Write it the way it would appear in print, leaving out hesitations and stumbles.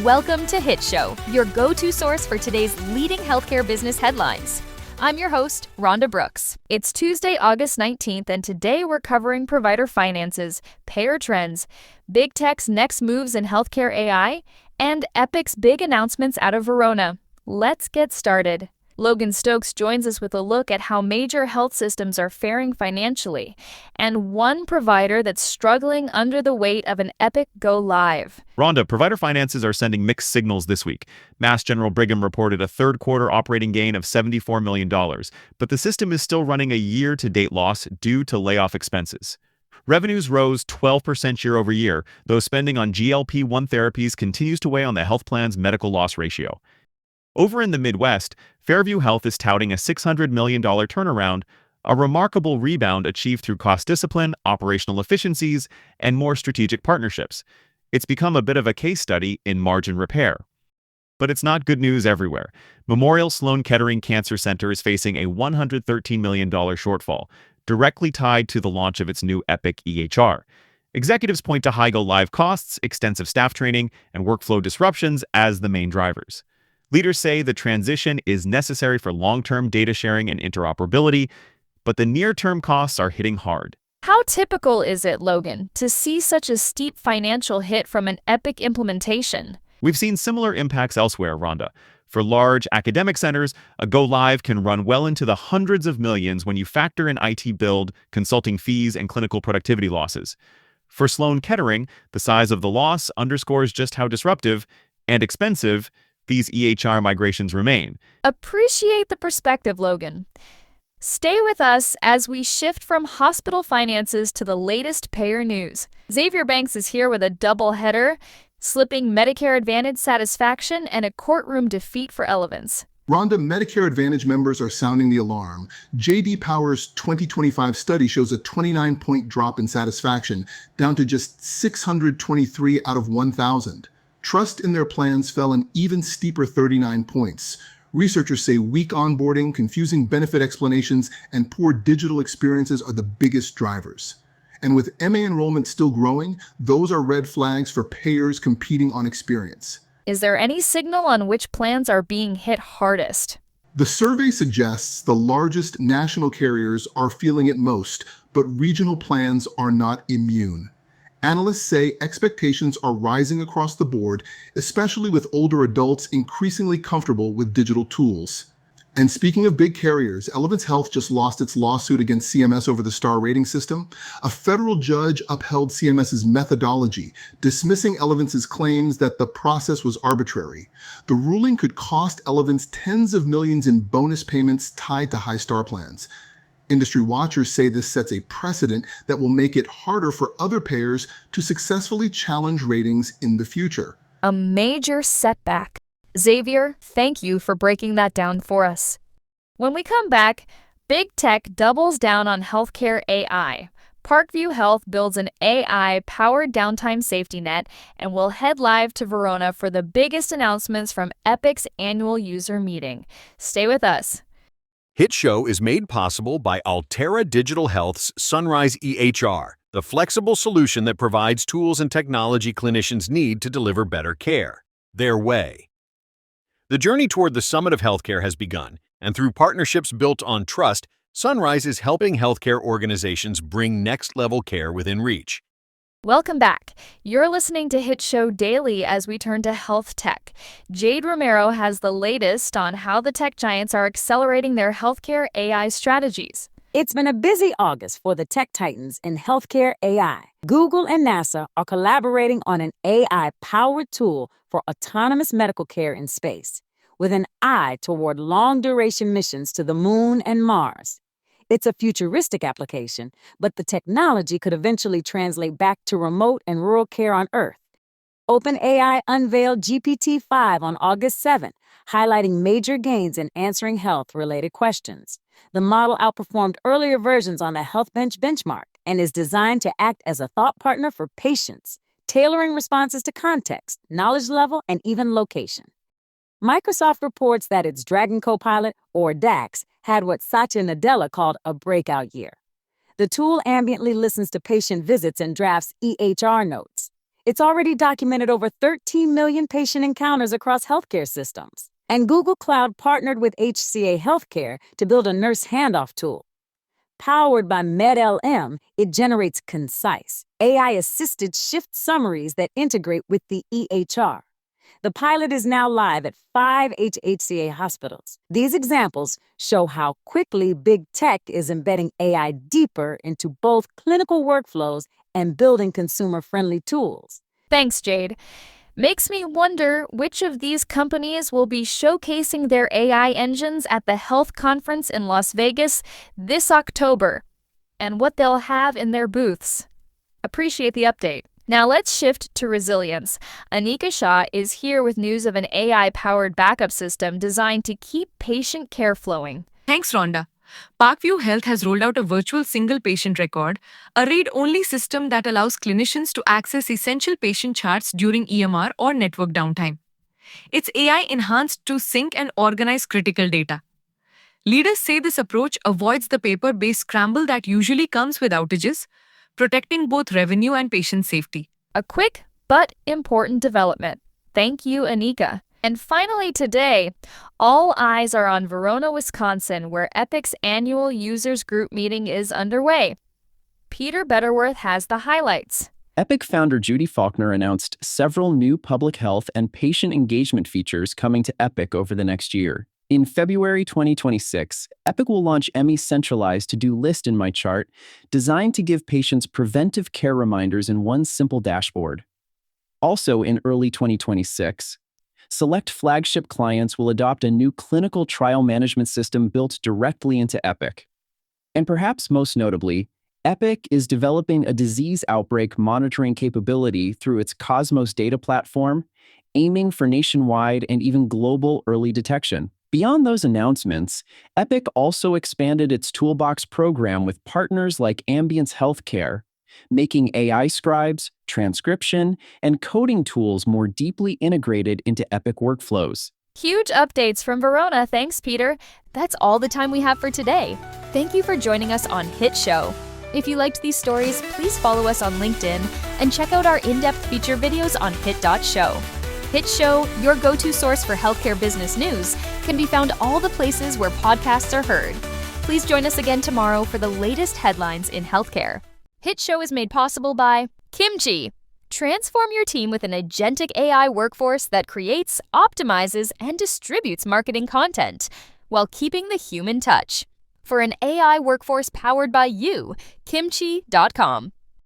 Welcome to HITshow, your go-to source for today's leading healthcare business headlines. I'm your host, Rhonda Brooks. It's Tuesday, August 19th, and today we're covering provider finances, payer trends, big tech's next moves in healthcare AI, and Epic's big announcements out of Verona. Let's get started. Logan Stokes joins us with a look at how major health systems are faring financially, and one provider that's struggling under the weight of an Epic go live. Rhonda, provider finances are sending mixed signals this week. Mass General Brigham reported a third quarter operating gain of $74 million, but the system is still running a year-to-date loss due to layoff expenses. Revenues rose 12% year over year, though spending on GLP-1 therapies continues to weigh on the health plan's medical loss ratio. Over in the Midwest, Fairview Health is touting a $600 million turnaround, a remarkable rebound achieved through cost discipline, operational efficiencies, and more strategic partnerships. It's become a bit of a case study in margin repair. But it's not good news everywhere. Memorial Sloan Kettering Cancer Center is facing a $113 million shortfall, directly tied to the launch of its new Epic EHR. Executives point to high go-live costs, extensive staff training, and workflow disruptions as the main drivers. Leaders say the transition is necessary for long-term data sharing and interoperability, but the near-term costs are hitting hard. How typical is it, Logan, to see such a steep financial hit from an Epic implementation? We've seen similar impacts elsewhere, Rhonda. For large academic centers, a go-live can run well into the hundreds of millions when you factor in IT build, consulting fees, and clinical productivity losses. For Sloan Kettering, the size of the loss underscores just how disruptive and expensive these EHR migrations remain. Appreciate the perspective, Logan. Stay with us as we shift from hospital finances to the latest payer news. Xavier Banks is here with a double header, slipping Medicare Advantage satisfaction and a courtroom defeat for Elevance. Rhonda, Medicare Advantage members are sounding the alarm. J.D. Power's 2025 study shows a 29-point drop in satisfaction, down to just 623 out of 1,000. Trust in their plans fell an even steeper 39 points. Researchers say weak onboarding, confusing benefit explanations, and poor digital experiences are the biggest drivers. And with MA enrollment still growing, those are red flags for payers competing on experience. Is there any signal on which plans are being hit hardest? The survey suggests the largest national carriers are feeling it most, but regional plans are not immune. Analysts say expectations are rising across the board, especially with older adults increasingly comfortable with digital tools. And speaking of big carriers, Elevance Health just lost its lawsuit against CMS over the star rating system. A federal judge upheld CMS's methodology, dismissing Elevance's claims that the process was arbitrary. The ruling could cost Elevance tens of millions in bonus payments tied to high star plans. Industry watchers say this sets a precedent that will make it harder for other payers to successfully challenge ratings in the future. A major setback. Xavier, thank you for breaking that down for us. When we come back, big tech doubles down on healthcare AI. Parkview Health builds an AI-powered downtime safety net and will head live to Verona for the biggest announcements from Epic's annual user meeting. Stay with us. HITshow is made possible by Altera Digital Health's Sunrise EHR, the flexible solution that provides tools and technology clinicians need to deliver better care, their way. The journey toward the summit of healthcare has begun, and through partnerships built on trust, Sunrise is helping healthcare organizations bring next-level care within reach. Welcome back. You're listening to HITshow Daily as we turn to health tech. Jade Romero has the latest on how the tech giants are accelerating their healthcare AI strategies. It's been a busy August for the tech titans in healthcare AI. Google and NASA are collaborating on an AI-powered tool for autonomous medical care in space, with an eye toward long-duration missions to the Moon and Mars. It's a futuristic application, but the technology could eventually translate back to remote and rural care on Earth. OpenAI unveiled GPT-5 on August 7, highlighting major gains in answering health-related questions. The model outperformed earlier versions on the HealthBench benchmark and is designed to act as a thought partner for patients, tailoring responses to context, knowledge level, and even location. Microsoft reports that its Dragon Copilot, or DAX, had what Satya Nadella called a breakout year. The tool ambiently listens to patient visits and drafts EHR notes. It's already documented over 13 million patient encounters across healthcare systems. And Google Cloud partnered with HCA Healthcare to build a nurse handoff tool. Powered by MedLM, it generates concise, AI-assisted shift summaries that integrate with the EHR. The pilot is now live at 5 HCA hospitals. These examples show how quickly big tech is embedding AI deeper into both clinical workflows and building consumer-friendly tools. Thanks, Jade. Makes me wonder which of these companies will be showcasing their AI engines at the health conference in Las Vegas this October, and what they'll have in their booths. Appreciate the update. Now let's shift to resilience. Anika Shah is here with news of an AI-powered backup system designed to keep patient care flowing. Thanks, Rhonda. Parkview Health has rolled out a virtual single patient record, a read-only system that allows clinicians to access essential patient charts during EMR or network downtime. It's AI-enhanced to sync and organize critical data. Leaders say this approach avoids the paper-based scramble that usually comes with outages, protecting both revenue and patient safety. A quick but important development. Thank you, Anika. And finally today, all eyes are on Verona, Wisconsin, where Epic's annual users group meeting is underway. Peter Betterworth has the highlights. Epic founder Judy Faulkner announced several new public health and patient engagement features coming to Epic over the next year. In February 2026, Epic will launch Emmy's centralized to-do list in My Chart, designed to give patients preventive care reminders in one simple dashboard. Also in early 2026, select flagship clients will adopt a new clinical trial management system built directly into Epic. And perhaps most notably, Epic is developing a disease outbreak monitoring capability through its Cosmos data platform, aiming for nationwide and even global early detection. Beyond those announcements, Epic also expanded its Toolbox program with partners like Ambience Healthcare, making AI scribes, transcription, and coding tools more deeply integrated into Epic workflows. Huge updates from Verona, thanks Peter. That's all the time we have for today. Thank you for joining us on HITshow. If you liked these stories, please follow us on LinkedIn and check out our in-depth feature videos on HIT.show. HITshow, your go-to source for healthcare business news, can be found all the places where podcasts are heard. Please join us again tomorrow for the latest headlines in healthcare. HITshow is made possible by Kimchi. Transform your team with an agentic AI workforce that creates, optimizes, and distributes marketing content while keeping the human touch. For an AI workforce powered by you, Kimchi.com.